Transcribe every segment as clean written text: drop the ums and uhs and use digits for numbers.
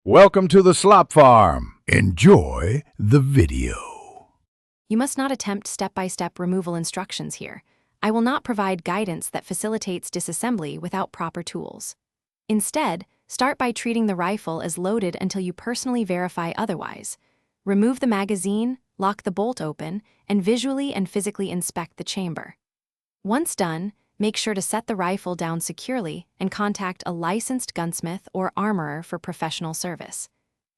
Welcome to the slop farm. Enjoy the video. You must not attempt step-by-step removal instructions here. I will not provide guidance that facilitates disassembly without proper tools. Instead, start by treating the rifle as loaded until you personally verify otherwise. Remove the magazine, lock the bolt open, and visually and physically inspect the chamber. Once done, make sure to set the rifle down securely and contact a licensed gunsmith or armorer for professional service.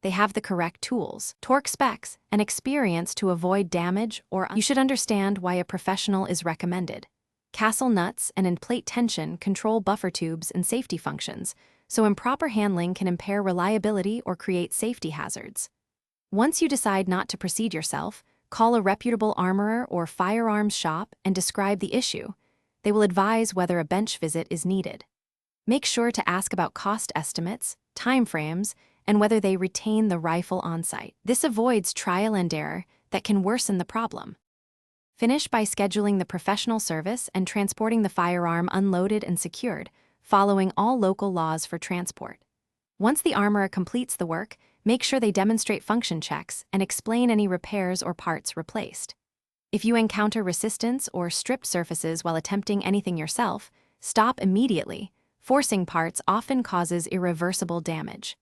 They have the correct tools, torque specs, and experience to avoid damage or you should understand why a professional is recommended. Castle nuts and in-plate tension control buffer tubes and safety functions, so improper handling can impair reliability or create safety hazards. Once you decide not to proceed yourself, call a reputable armorer or firearms shop and describe the issue. They will advise whether a bench visit is needed. Make sure to ask about cost estimates, timeframes, and whether they retain the rifle on-site. This avoids trial and error that can worsen the problem. Finish by scheduling the professional service and transporting the firearm unloaded and secured, following all local laws for transport. Once the armorer completes the work, make sure they demonstrate function checks and explain any repairs or parts replaced. If you encounter resistance or stripped surfaces while attempting anything yourself, stop immediately. Forcing parts often causes irreversible damage.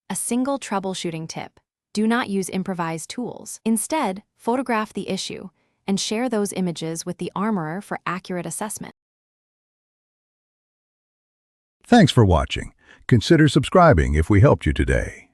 A single troubleshooting tip: do not use improvised tools. Instead, photograph the issue and share those images with the armorer for accurate assessment. Thanks for watching. Consider subscribing if we helped you today.